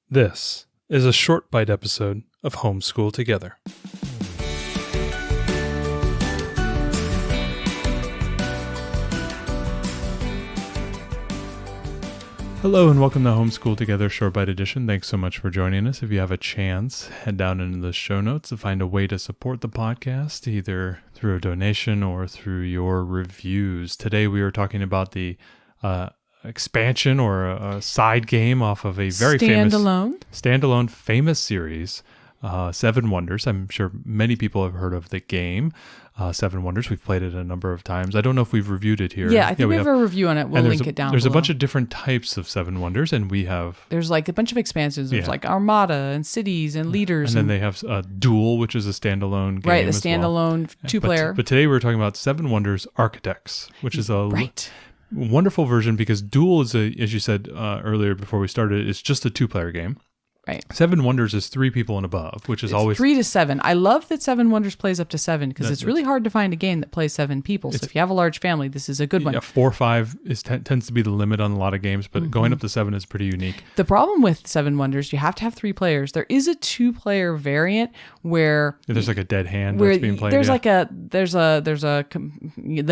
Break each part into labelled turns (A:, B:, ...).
A: This is a short bite episode of Homeschool Together. Hello and welcome to Homeschool Together Short Bite Edition. Thanks so much for joining us. If you have a chance, head down into the show notes to find a way to support the podcast, either through a donation or through your reviews. Today we are talking about the expansion or a side game off of a very standalone famous series, Seven Wonders. I'm sure many people have heard of the game, Seven Wonders. We've played it a number of times. I don't know if we've reviewed it here.
B: Yeah, I think we have a review on it. We'll link it down
A: There's
B: below.
A: a bunch of different types of Seven Wonders, and we have...
B: There's like a bunch of expansions. There's like Armada and Cities and Leaders.
A: And then they have Duel, which is a standalone game.
B: Right, the standalone two-player.
A: But today we're talking about Seven Wonders Architects, which is a... wonderful version because Duel is as you said earlier before we started, it's just a two-player game.
B: Right.
A: Seven Wonders is 3 people and above, which is always
B: 3 to 7. I love that Seven Wonders plays up to 7 because it's really hard to find a game that plays 7 people. So if you have a large family, this is a good one.
A: Yeah, 4 or 5 tends to be the limit on a lot of games, but going up to 7 is pretty unique.
B: The problem with Seven Wonders, you have to have 3 players. There is a 2-player variant where
A: there's like a dead hand that's being played.
B: There's the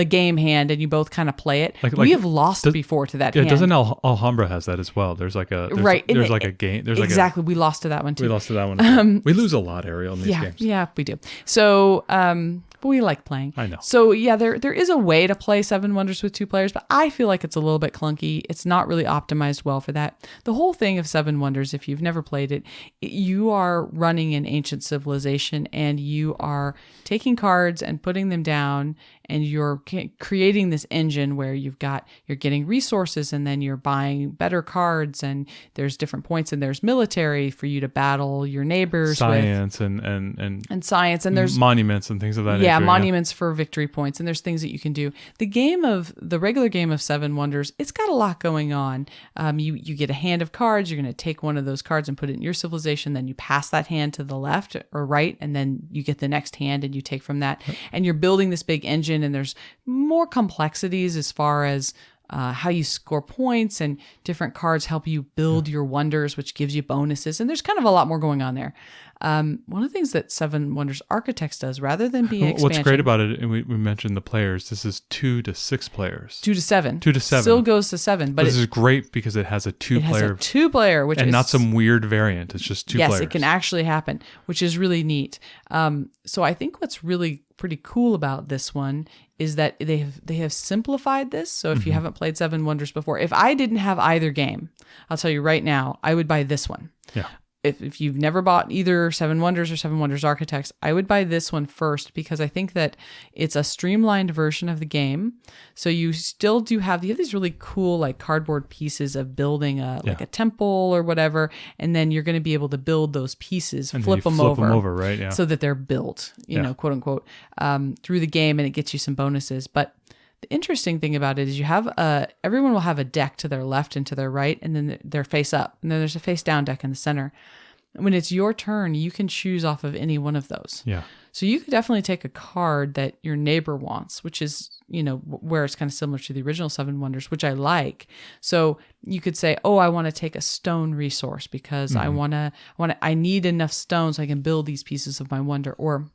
B: game hand, and you both kind of play it. We have lost before to that hand.
A: Yeah, doesn't Alhambra has that as well? There's like a game. There's
B: exactly. We lost to that one too.
A: We lost to that one. We lose a lot, Ariel, in these games.
B: Yeah, we do. So, but we like playing.
A: I know.
B: So yeah, there is a way to play Seven Wonders with 2 players, but I feel like it's a little bit clunky. It's not really optimized well for that. The whole thing of Seven Wonders, if you've never played it, you are running an ancient civilization and you are taking cards and putting them down, and you're creating this engine where you're getting resources, and then you're buying better cards, and there's different points, and there's military for you to battle your neighbors
A: science
B: with.
A: and
B: Science, and there's
A: monuments and things of that nature.
B: Yeah, monuments for victory points, and there's things that you can do. The regular game of Seven Wonders, it's got a lot going on. You get a hand of cards. You're going to take one of those cards and put it in your civilization. Then you pass that hand to the left or right, and then you get the next hand and you take from that. And you're building this big engine, and there's more complexities as far as how you score points, and different cards help you build your wonders, which gives you bonuses. And there's kind of a lot more going on there. One of the things that Seven Wonders Architects does, rather than being expansion...
A: What's great about it, and we mentioned the players, this is 2 to 6 players.
B: 2 to 7.
A: 2 to 7.
B: Still goes to 7. But
A: this is great because it has a 2-player...
B: It has a 2-player, which
A: and
B: is...
A: not some weird variant. It's just 2 players.
B: Yes, it can actually happen, which is really neat. So I think what's really pretty cool about this one is that they have simplified this. So if you haven't played Seven Wonders before, if I didn't have either game, I'll tell you right now, I would buy this one.
A: Yeah.
B: If you've never bought either Seven Wonders or Seven Wonders Architects, I would buy this one first because I think that it's a streamlined version of the game. So you still do have these really cool like cardboard pieces of building like a temple or whatever, and then you're going to be able to build those pieces,
A: and
B: flip them over,
A: right? Yeah.
B: So that they're built, you know, quote unquote, through the game, and it gets you some bonuses. But the interesting thing about it is you have everyone will have a deck to their left and to their right, and then they're face up, and then there's a face down deck in the center. When it's your turn, you can choose off of any one of those.
A: Yeah.
B: So you could definitely take a card that your neighbor wants, which is, you know, where it's kind of similar to the original Seven Wonders, which I like. So you could say, oh, I want to take a stone resource because I need enough stone so I can build these pieces of my wonder. Or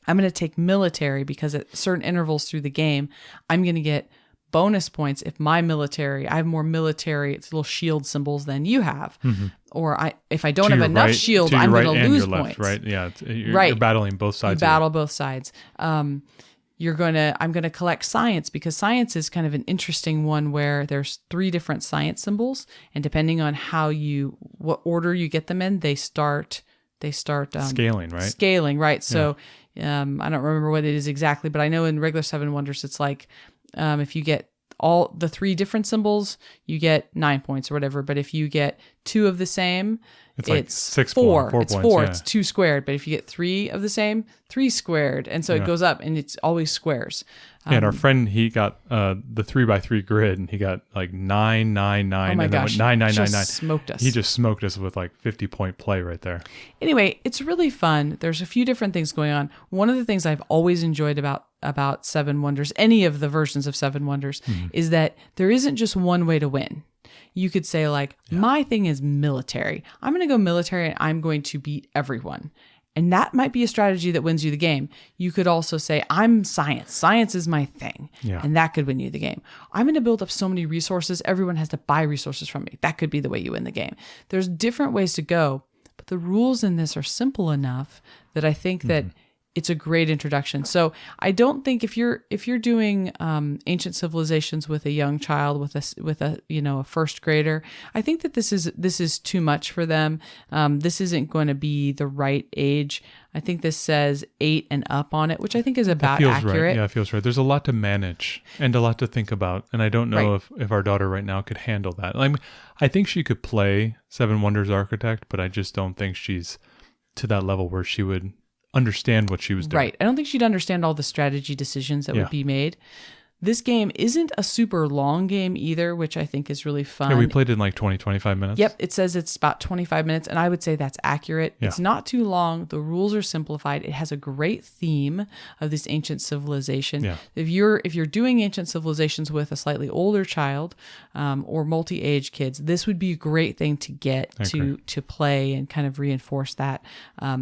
B: I'm going to take military because at certain intervals through the game, I'm going to get bonus points if I have more military, it's little shield symbols than you have. Or if I don't have enough shield, I'm going to lose points.
A: Right? Yeah. You're battling both sides.
B: You battle both sides. I'm going to collect science because science is kind of an interesting one where there's 3 different science symbols, and depending on what order you get them in, they start
A: scaling, right?
B: Scaling, right? So I don't remember what it is exactly, but I know in regular Seven Wonders, it's like if you get all the 3 different symbols, you get 9 points or whatever. But if you get 2 of the same, it's like 4 points. It's 4. Yeah. It's 2 squared. But if you get 3 of the same, 3 squared. And so it goes up, and it's always squares.
A: And our friend, he got the 3x3 grid, and he got like 9, 9, 9.
B: Oh my
A: and
B: gosh.
A: Then 9, 9, 9, 9.
B: Smoked us.
A: He just smoked us with like 50-point play right there.
B: Anyway, it's really fun. There's a few different things going on. One of the things I've always enjoyed about Seven Wonders, any of the versions of Seven Wonders, is that there isn't just one way to win. You could say like, my thing is military. I'm going to go military and I'm going to beat everyone. And that might be a strategy that wins you the game. You could also say, I'm science. Science is my thing.
A: Yeah.
B: And that could win you the game. I'm going to build up so many resources. Everyone has to buy resources from me. That could be the way you win the game. There's different ways to go, but the rules in this are simple enough that I think that it's a great introduction. So I don't think if you're doing ancient civilizations with a young child, with a first grader, I think that this is too much for them. This isn't going to be the right age. I think this says 8 and up on it, which I think is about accurate.
A: Right. Yeah, it feels right. There's a lot to manage and a lot to think about, and I don't know if our daughter right now could handle that. I think she could play Seven Wonders Architect, but I just don't think she's to that level where she would understand what she was doing.
B: Right. I don't think she'd understand all the strategy decisions that would be made. This game isn't a super long game either, which I think is really fun.
A: Yeah, we played it in like 20, 25 minutes.
B: Yep. It says it's about 25 minutes, and I would say that's accurate.
A: Yeah.
B: It's not too long. The rules are simplified. It has a great theme of this ancient civilization.
A: Yeah.
B: If you're doing ancient civilizations with a slightly older child or multi-age kids, this would be a great thing to get to play and kind of reinforce that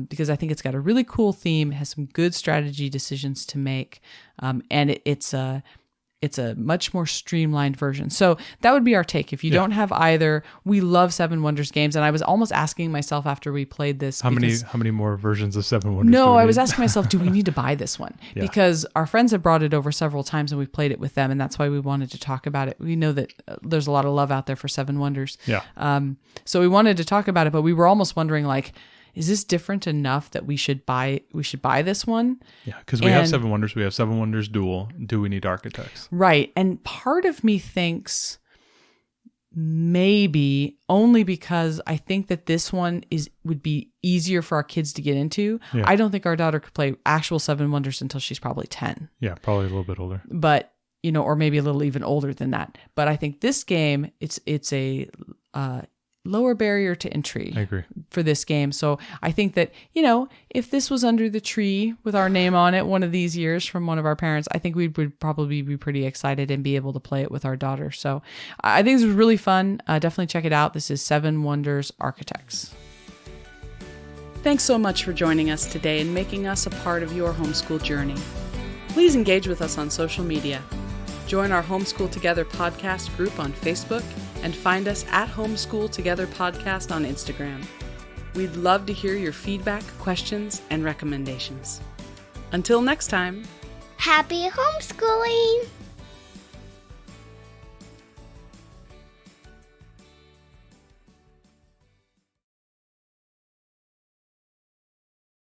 B: because I think it's got a really cool theme. It has some good strategy decisions to make, and it's a much more streamlined version. So that would be our take. If you don't have either, we love Seven Wonders games. And I was almost asking myself after we played this.
A: How many more versions of Seven Wonders?
B: No, I was asking myself, do we need to buy this one?
A: Yeah.
B: Because our friends have brought it over several times and we've played it with them. And that's why we wanted to talk about it. We know that there's a lot of love out there for Seven Wonders.
A: Yeah.
B: So we wanted to talk about it, but we were almost wondering like, is this different enough that we should buy this one?
A: Yeah, because we have Seven Wonders. We have Seven Wonders Duel. Do we need Architects?
B: Right. And part of me thinks maybe only because I think that this one would be easier for our kids to get into.
A: Yeah.
B: I don't think our daughter could play actual Seven Wonders until she's probably 10.
A: Yeah, probably a little bit older.
B: But, or maybe a little even older than that. But I think this game, it's a lower barrier to entry.
A: I agree.
B: For this game. So I think that, if this was under the tree with our name on it one of these years from one of our parents, I think we would probably be pretty excited and be able to play it with our daughter. So I think this was really fun. Definitely check it out. This is Seven Wonders Architects. Thanks so much for joining us today and making us a part of your homeschool journey. Please engage with us on social media. Join our Homeschool Together podcast group on Facebook and find us at Homeschool Together Podcast on Instagram. We'd love to hear your feedback, questions, and recommendations. Until next time.
C: Happy homeschooling!